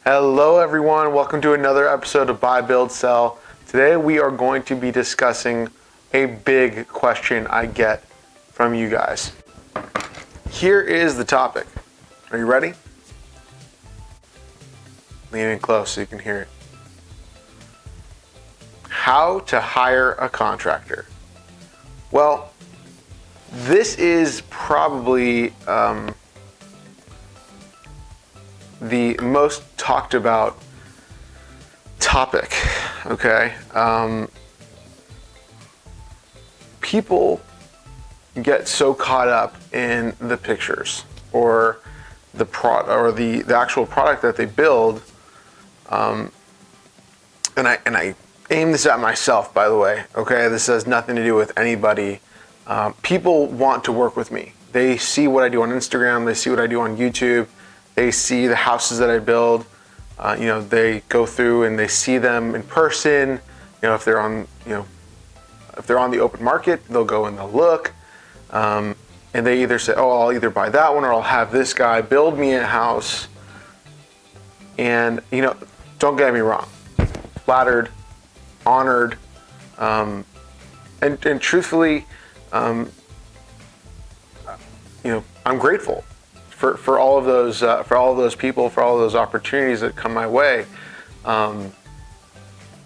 Hello everyone, welcome to another episode of Buy, Build, Sell. Today we are going to be discussing a big question I get from you guys. Here is the topic. Are you ready? Lean in close so you can hear it. How to hire a contractor. Well, this is probably the most talked about topic, okay? People get so caught up in the pictures or the actual product that they build, and I aim this at myself, by the way, okay? This has nothing to do with anybody. People want to work with me. They see what I do on Instagram, they see what I do on YouTube, they see the houses that I build. They go through and they see them in person. If they're on the open market, they'll go and they'll look. And they either say, oh, I'll either buy that one or I'll have this guy build me a house. And, don't get me wrong, flattered, honored, and truthfully, I'm grateful for all of those people, for all of those opportunities that come my way. But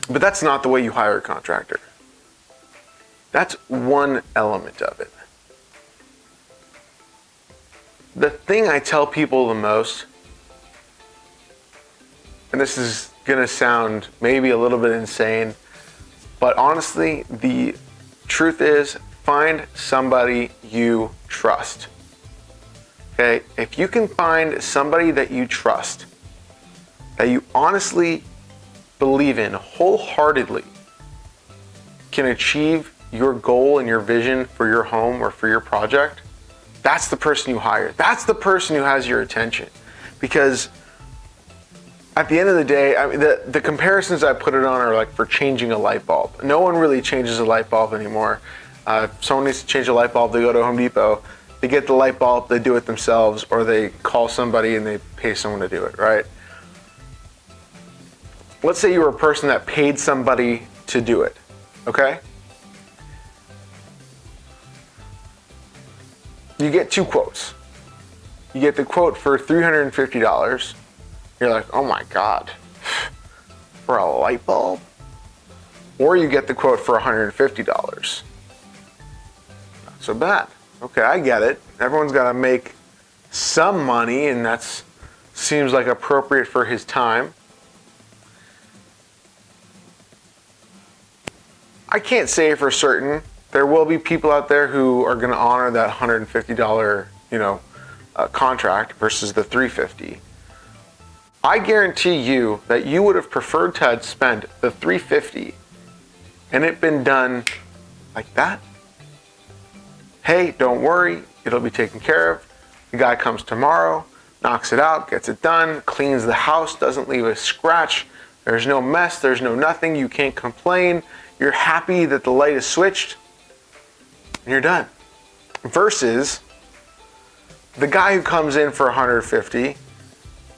that's not the way you hire a contractor. That's one element of it. The thing I tell people the most, and this is gonna sound maybe a little bit insane, but honestly, the truth is, find somebody you trust. Okay? If you can find somebody that you trust, that you honestly believe in wholeheartedly, can achieve your goal and your vision for your home or for your project, that's the person you hire. That's the person who has your attention. Because at the end of the day, the comparisons I put it on are like for changing a light bulb. No one really changes a light bulb anymore. If someone needs to change a light bulb, they go to Home Depot, they get the light bulb, they do it themselves, or they call somebody and they pay someone to do it, right? Let's say you were a person that paid somebody to do it, okay? You get two quotes. You get the quote for $350. You're like, oh my God, for a light bulb? Or you get the quote for $150. Not so bad. Okay, I get it. Everyone's got to make some money, and that seems like appropriate for his time. I can't say for certain. There will be people out there who are going to honor that $150, contract versus the $350. I guarantee you that you would have preferred to have spent the $350 and it been done like that. Hey, don't worry, it'll be taken care of. The guy comes tomorrow, knocks it out, gets it done, cleans the house, doesn't leave a scratch. There's no mess, there's no nothing, you can't complain. You're happy that the light is switched, and you're done. Versus the guy who comes in for $150,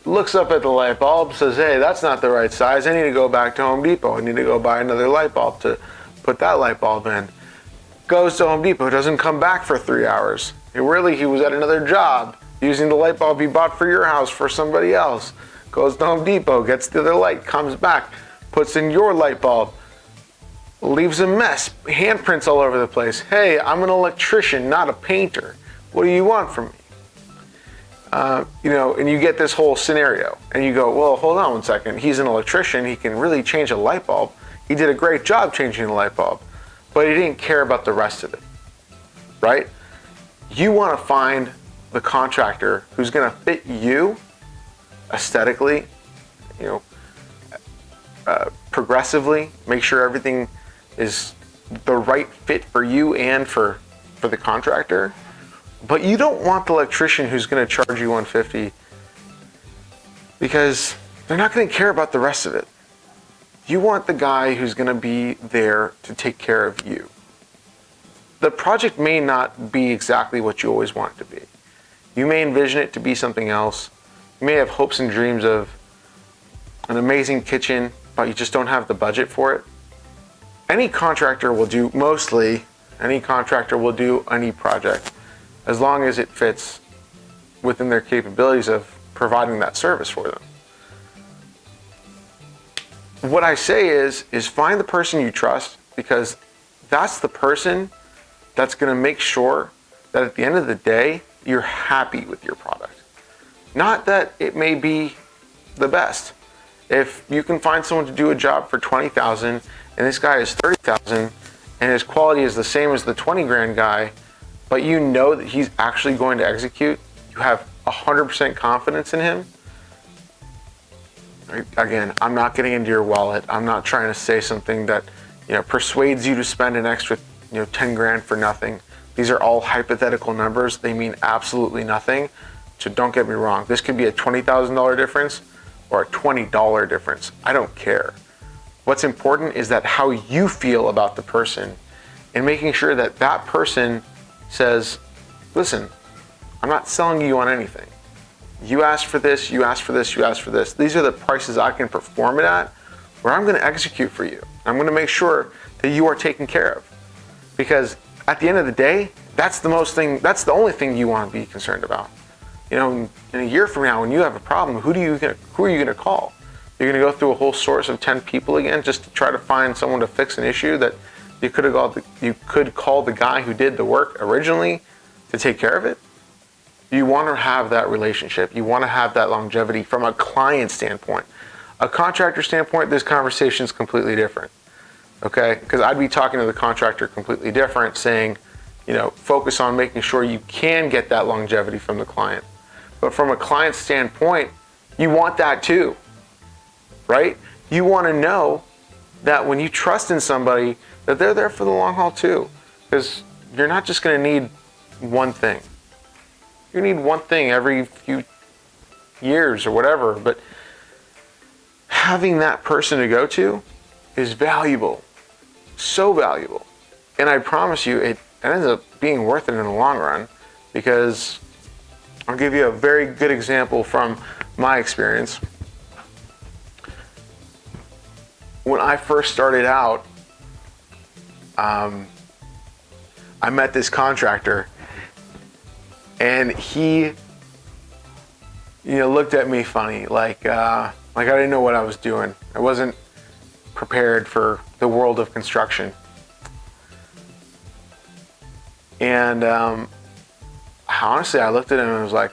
looks up at the light bulb, says, hey, that's not the right size. I need to go back to Home Depot. I need to go buy another light bulb to put that light bulb in. Goes to Home Depot, doesn't come back for 3 hours. He was at another job using the light bulb he bought for your house for somebody else. Goes to Home Depot, gets the other light, comes back, puts in your light bulb, leaves a mess, handprints all over the place. Hey, I'm an electrician, not a painter. What do you want from me? And you get this whole scenario, and you go, well, hold on one second. He's an electrician. He can really change a light bulb. He did a great job changing the light bulb, but he didn't care about the rest of it, right? You want to find the contractor who's going to fit you aesthetically, progressively, make sure everything is the right fit for you and for the contractor. But you don't want the electrician who's going to charge you $150 because they're not going to care about the rest of it. You want the guy who's going to be there to take care of you. The project may not be exactly what you always want it to be. You may envision it to be something else. You may have hopes and dreams of an amazing kitchen, but you just don't have the budget for it, any contractor will do any project as long as it fits within their capabilities of providing that service for them. What I say is find the person you trust, because that's the person that's going to make sure that at the end of the day, you're happy with your product. Not that it may be the best. If you can find someone to do a job for $20,000 and this guy is $30,000 and his quality is the same as the 20 grand guy, but you know that he's actually going to execute, you have 100% confidence in him. Again, I'm not getting into your wallet. I'm not trying to say something that, persuades you to spend an extra, 10 grand for nothing. These are all hypothetical numbers. They mean absolutely nothing. So don't get me wrong. This could be a $20,000 difference or a $20 difference. I don't care. What's important is that how you feel about the person, and making sure that that person says, listen, I'm not selling you on anything. You asked for this, you asked for this, you asked for this. These are the prices I can perform it at, where I'm going to execute for you. I'm going to make sure that you are taken care of. Because at the end of the day, that's the only thing you want to be concerned about. In a year from now, when you have a problem, who are you going to call? You're going to go through a whole source of 10 people again just to try to find someone to fix an issue that you could call the guy who did the work originally to take care of it? You want to have that relationship. You want to have that longevity from a client standpoint. A contractor standpoint, this conversation is completely different. Okay? Because I'd be talking to the contractor completely different, saying, focus on making sure you can get that longevity from the client. But from a client standpoint, you want that too, right? You want to know that when you trust in somebody, that they're there for the long haul too. Because you're not just going to need one thing. You need one thing every few years or whatever, but having that person to go to is valuable, so valuable. And I promise you, it ends up being worth it in the long run, because I'll give you a very good example from my experience. When I first started out, I met this contractor, and he, looked at me funny, like I didn't know what I was doing. I wasn't prepared for the world of construction. And honestly, I looked at him and was like,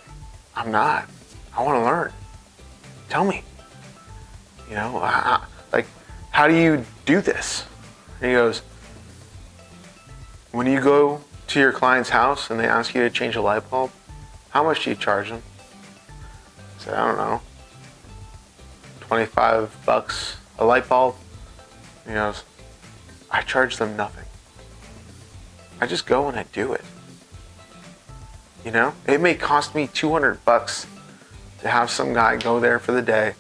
I'm not. I want to learn. Tell me. How do you do this? And he goes, when you go to your client's house and they ask you to change a light bulb, how much do you charge them? I said, I don't know, $25 a light bulb. And he goes, I charge them nothing. I just go and I do it. It may cost me $200 to have some guy go there for the day,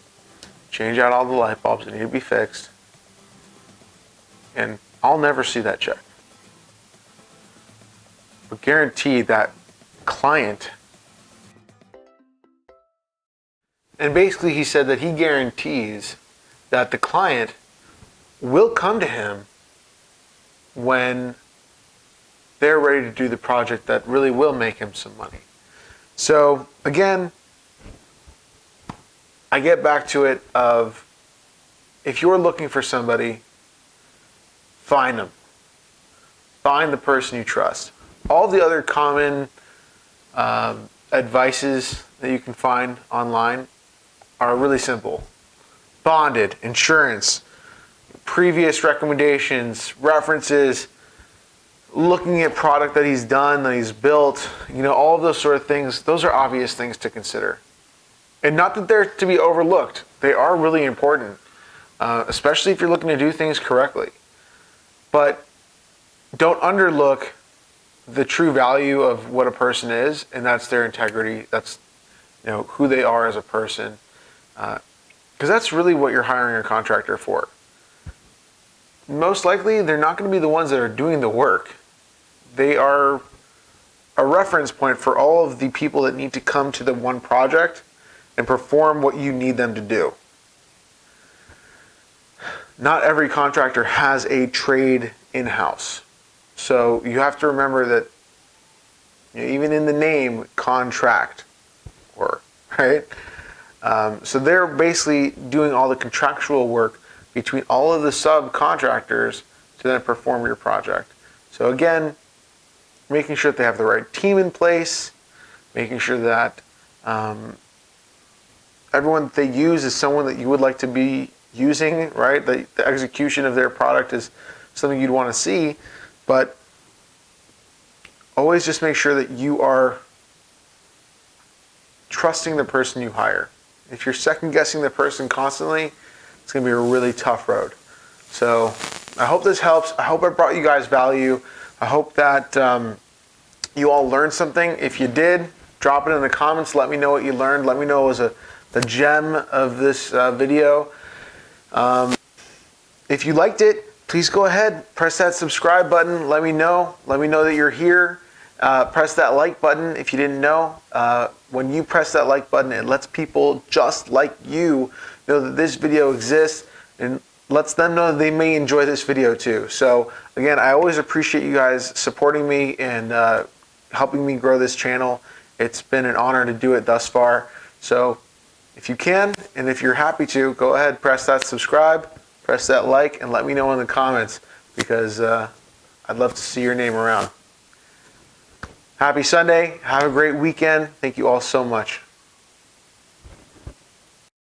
change out all the light bulbs that need to be fixed, and I'll never see that check. But guarantee that client, and basically he said that he guarantees that the client will come to him when they're ready to do the project that really will make him some money. So again, I get back to it of, if you're looking for somebody, find them. Find the person you trust. All the other common advices that you can find online are really simple. Bonded, insurance, previous recommendations, references, looking at product that he's done, that he's built, all of those sort of things. Those are obvious things to consider. And not that they're to be overlooked. They are really important, especially if you're looking to do things correctly. But don't underlook the true value of what a person is, and that's their integrity. That's who they are as a person, because that's really what you're hiring a contractor for. Most likely, they're not going to be the ones that are doing the work. They are a reference point for all of the people that need to come to the one project and perform what you need them to do. not every contractor has a trade in-house. So you have to remember that, you know, even in the name, contract, right? So they're basically doing all the contractual work between all of the subcontractors to then perform your project. So again, making sure that they have the right team in place, making sure that everyone that they use is someone that you would like to be using, right? The execution of their product is something you'd want to see, but always just make sure that you are trusting the person you hire. If you're second guessing the person constantly, it's going to be a really tough road. So I hope this helps. I hope I brought you guys value. I hope that you all learned something. If you did, drop it in the comments. Let me know what you learned. Let me know it was the gem of this video. If you liked it, please go ahead, press that subscribe button. Let me know that you're here. Press that like button if you didn't know. When you press that like button, it lets people just like you know that this video exists, and lets them know that they may enjoy this video too. So again, I always appreciate you guys supporting me and helping me grow this channel. It's been an honor to do it thus far. So if you can, and if you're happy to, go ahead, press that subscribe, press that like, and let me know in the comments, because I'd love to see your name around. Happy Sunday. Have a great weekend. Thank you all so much.